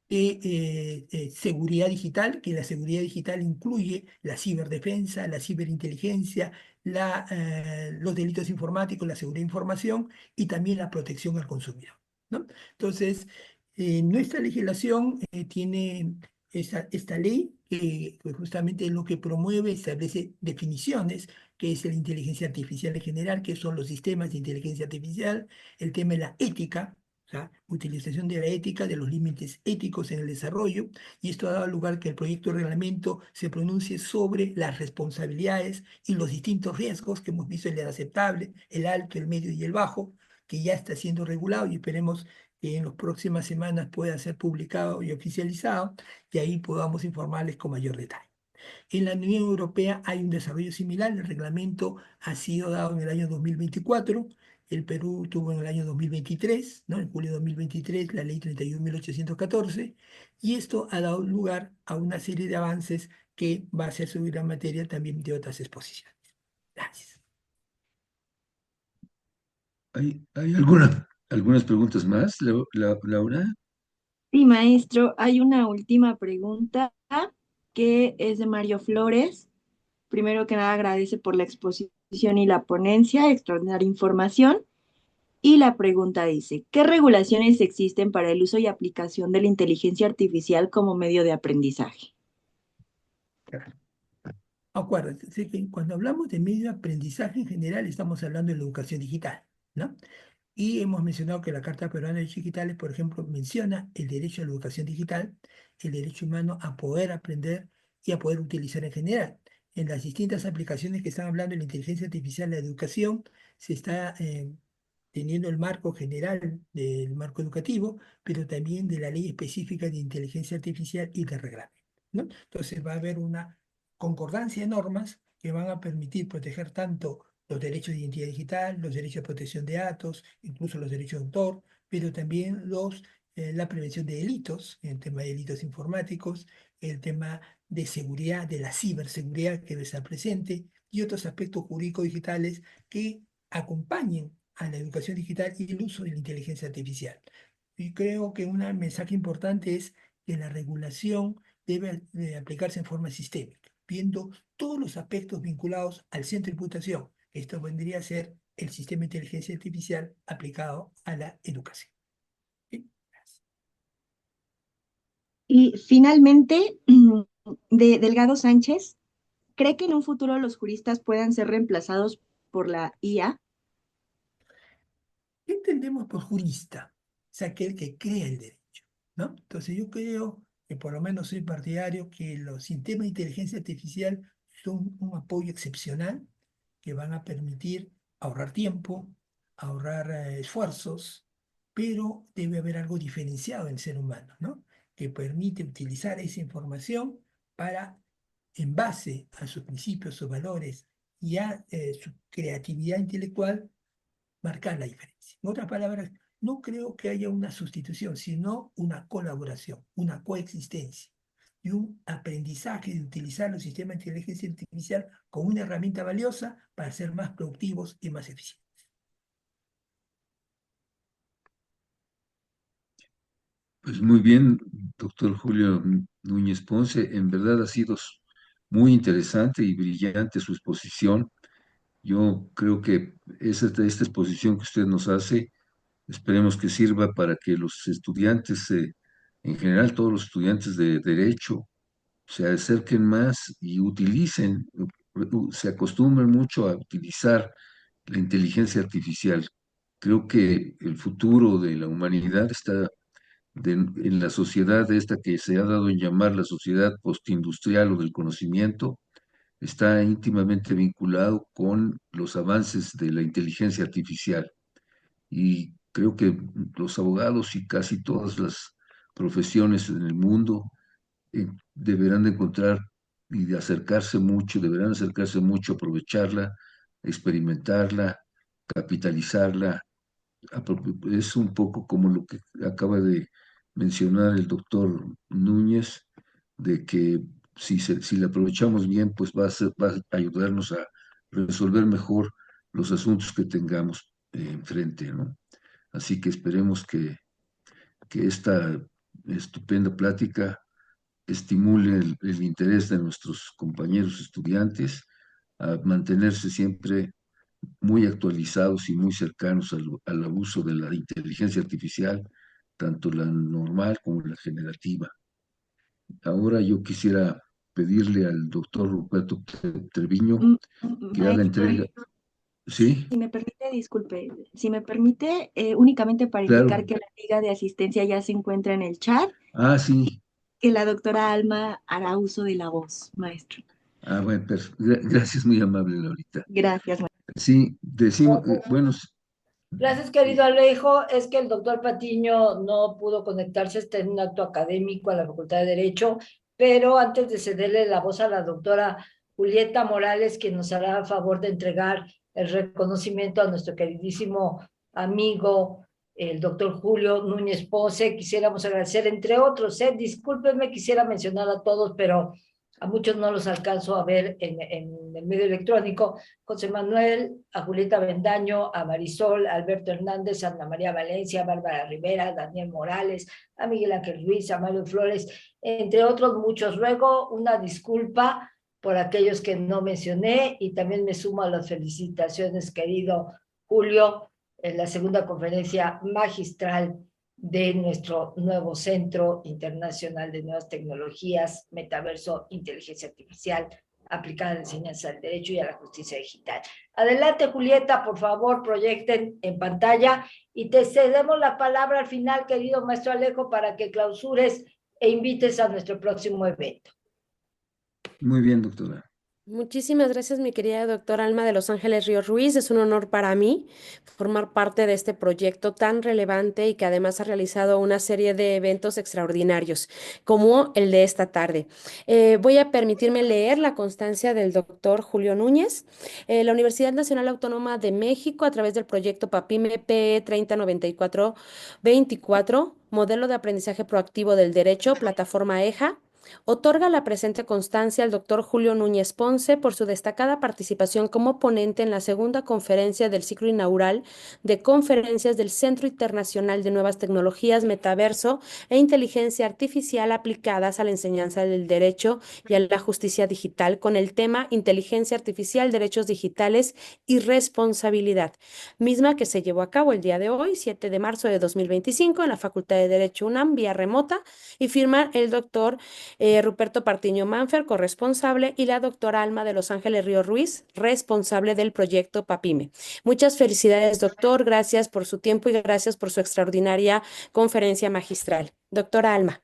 de seguridad digital, que la seguridad digital incluye la ciberdefensa, la ciberinteligencia, los delitos informáticos, la seguridad de información y también la protección al consumidor, ¿no? Entonces, nuestra legislación tiene esta ley que justamente es lo que promueve, establece definiciones, que es la inteligencia artificial en general, que son los sistemas de inteligencia artificial, el tema de la ética, o sea, utilización de la ética, de los límites éticos en el desarrollo, y esto ha dado lugar que el proyecto de reglamento se pronuncie sobre las responsabilidades y los distintos riesgos que hemos visto, el aceptable, el alto, el medio y el bajo, que ya está siendo regulado y esperemos que en las próximas semanas pueda ser publicado y oficializado, y ahí podamos informarles con mayor detalle. En la Unión Europea hay un desarrollo similar, el reglamento ha sido dado en el año 2024, el Perú tuvo en el año 2023, ¿no? En julio de 2023, la ley 31.814, y esto ha dado lugar a una serie de avances que va a ser subir a materia también de otras exposiciones. Gracias. ¿Hay algunas preguntas más, Laura? Sí, maestro, hay una última pregunta que es de Mario Flores. Primero que nada, agradece por la exposición y la ponencia, extraordinaria información. Y la pregunta dice, ¿qué regulaciones existen para el uso y aplicación de la inteligencia artificial como medio de aprendizaje? Acuérdense que cuando hablamos de medio de aprendizaje en general estamos hablando de la educación digital, ¿no? Y hemos mencionado que la Carta Peruana de Derechos Digitales, por ejemplo, menciona el derecho a la educación digital, el derecho humano a poder aprender y a poder utilizar en general. En las distintas aplicaciones que están hablando de la inteligencia artificial en la educación, se está teniendo el marco general del marco educativo, pero también de la ley específica de inteligencia artificial y de reglamento, ¿no? Entonces va a haber una concordancia de normas que van a permitir proteger tanto los derechos de identidad digital, los derechos de protección de datos, incluso los derechos de autor, pero también la prevención de delitos, el tema de delitos informáticos, el tema de seguridad, de la ciberseguridad que debe estar presente y otros aspectos jurídicos digitales que acompañen a la educación digital y el uso de la inteligencia artificial. Y creo que un mensaje importante es que la regulación debe aplicarse en forma sistémica, viendo todos los aspectos vinculados al centro de imputación. Esto vendría a ser el sistema de inteligencia artificial aplicado a la educación. ¿Sí? Y finalmente, de Delgado Sánchez, ¿cree que en un futuro los juristas puedan ser reemplazados por la IA? ¿Qué entendemos por jurista? Es aquel que crea el derecho, ¿no? Entonces yo creo que por lo menos soy partidario que los sistemas de inteligencia artificial son un apoyo excepcional que van a permitir ahorrar tiempo, ahorrar esfuerzos, pero debe haber algo diferenciado en el ser humano, ¿no? Que permite utilizar esa información para, en base a sus principios, sus valores y a su creatividad intelectual, marcar la diferencia. En otras palabras, no creo que haya una sustitución, sino una colaboración, una coexistencia y un aprendizaje de utilizar los sistemas de inteligencia artificial como una herramienta valiosa para ser más productivos y más eficientes. Pues muy bien, doctor Julio Núñez Ponce. En verdad ha sido muy interesante y brillante su exposición. Yo creo que esta exposición que usted nos hace, esperemos que sirva para que los estudiantes, en general todos los estudiantes de derecho, se acerquen más y utilicen, se acostumbren mucho a utilizar la inteligencia artificial. Creo que el futuro de la humanidad está en la sociedad esta que se ha dado en llamar la sociedad postindustrial o del conocimiento, está íntimamente vinculado con los avances de la inteligencia artificial. Y creo que los abogados y casi todas las profesiones en el mundo deberán de encontrar y de acercarse mucho, deberán acercarse mucho, aprovecharla, experimentarla, capitalizarla. Es un poco como lo que acaba de mencionar el doctor Núñez, de que si la aprovechamos bien, pues va a ayudarnos a resolver mejor los asuntos que tengamos enfrente, ¿no? Así que esperemos que esta estupenda plática estimule el interés de nuestros compañeros estudiantes a mantenerse siempre muy actualizados y muy cercanos al abuso de la inteligencia artificial, tanto la normal como la generativa. Ahora yo quisiera pedirle al doctor Ruperto Treviño que haga Maestro, entrega. ¿Sí? si me permite, disculpe, si me permite, únicamente para indicar Claro. que la liga de asistencia ya se encuentra en el chat, Ah, sí. que la doctora Alma hará uso de la voz, maestro. Ah, bueno, gracias, muy amable, Lorita. Gracias, maestro. Sí, decimos, bueno, Gracias, querido Alejo. Es que el doctor Patiño no pudo conectarse, está en un acto académico a la Facultad de Derecho, pero antes de cederle la voz a la doctora Julieta Morales, quien nos hará el favor de entregar el reconocimiento a nuestro queridísimo amigo, el doctor Julio Núñez Ponce, quisiéramos agradecer, entre otros, discúlpenme, quisiera mencionar a todos, pero a muchos no los alcanzo a ver en el medio electrónico. José Manuel, a Julieta Bendaño, a Marisol, a Alberto Hernández, a Ana María Valencia, a Bárbara Rivera, a Daniel Morales, a Miguel Ángel Ruiz, a Mario Flores, entre otros muchos. Luego, una disculpa por aquellos que no mencioné y también me sumo a las felicitaciones, querido Julio, en la segunda conferencia magistral de nuestro nuevo Centro Internacional de Nuevas Tecnologías, Metaverso, Inteligencia Artificial, aplicada a la enseñanza del derecho y a la justicia digital. Adelante, Julieta, por favor, proyecten en pantalla y te cedemos la palabra al final, querido maestro Alejo, para que clausures e invites a nuestro próximo evento. muy bien, doctora. Muchísimas gracias, mi querida doctora Alma de Los Ángeles Ríos Ruiz. Es un honor para mí formar parte de este proyecto tan relevante y que además ha realizado una serie de eventos extraordinarios, como el de esta tarde. Voy a permitirme leer la constancia del doctor Julio Núñez. La Universidad Nacional Autónoma de México, a través del proyecto PAPIME PE 3094-24, Modelo de Aprendizaje Proactivo del Derecho, Plataforma EJA, Otorga la presente constancia al doctor Julio Núñez Ponce por su destacada participación como ponente en la segunda conferencia del ciclo inaugural de conferencias del Centro Internacional de Nuevas Tecnologías, Metaverso e Inteligencia Artificial aplicadas a la enseñanza del derecho y a la justicia digital con el tema Inteligencia Artificial, Derechos Digitales y Responsabilidad, misma que se llevó a cabo el día de hoy, 7 de marzo de 2025, en la Facultad de Derecho UNAM, vía remota, y firma el doctor Ruperto Partiño Manfer, corresponsable, y la doctora Alma de Los Ángeles Río Ruiz, responsable del proyecto PAPIME. Muchas felicidades, doctor. Gracias por su tiempo y gracias por su extraordinaria conferencia magistral. Doctora Alma.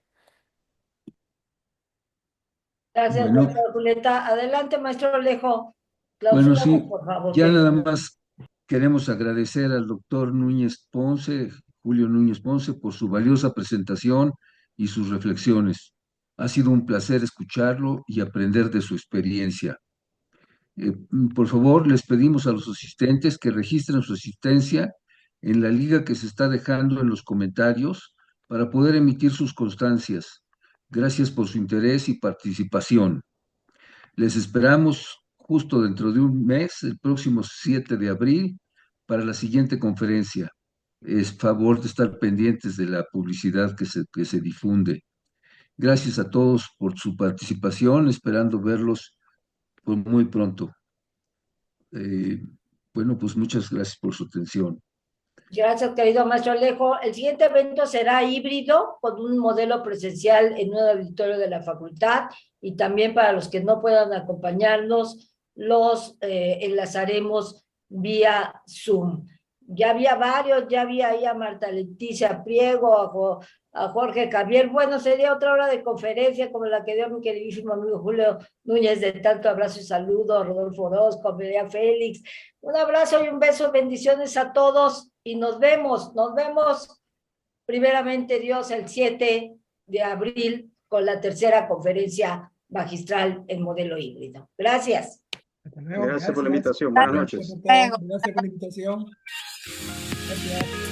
Gracias, Bueno, doctora Julieta. Adelante, maestro Alejo. bueno, Clausúranos, sí, por favor. ya que- nada más queremos agradecer al doctor Núñez Ponce, Julio Núñez Ponce, por su valiosa presentación y sus reflexiones. Ha sido un placer escucharlo y aprender de su experiencia. Por favor, les pedimos a los asistentes que registren su asistencia en la liga que se está dejando en los comentarios para poder emitir sus constancias. Gracias por su interés y participación. Les esperamos justo dentro de un mes, el próximo 7 de abril, para la siguiente conferencia. Es favor de estar pendientes de la publicidad que se difunde. Gracias a todos por su participación, esperando verlos muy pronto. Eh, bueno, pues muchas gracias por su atención. Gracias, querido maestro Alejo. El siguiente evento será híbrido, con un modelo presencial en un auditorio de la facultad, y también para los que no puedan acompañarnos, los enlazaremos vía Zoom. Ya había varios, ya había ahí a Marta Leticia Priego, a Jorge Cabiel. Bueno, sería otra hora de conferencia como la que dio mi queridísimo amigo Julio Núñez, de tanto abrazo y saludo, Rodolfo Orozco, María Félix. Un abrazo y un beso, bendiciones a todos, y nos vemos primeramente Dios el 7 de abril con la tercera conferencia magistral en modelo híbrido. Gracias. Hasta luego, Gracias por la invitación. Buenas noches. Gracias por la invitación. Gracias.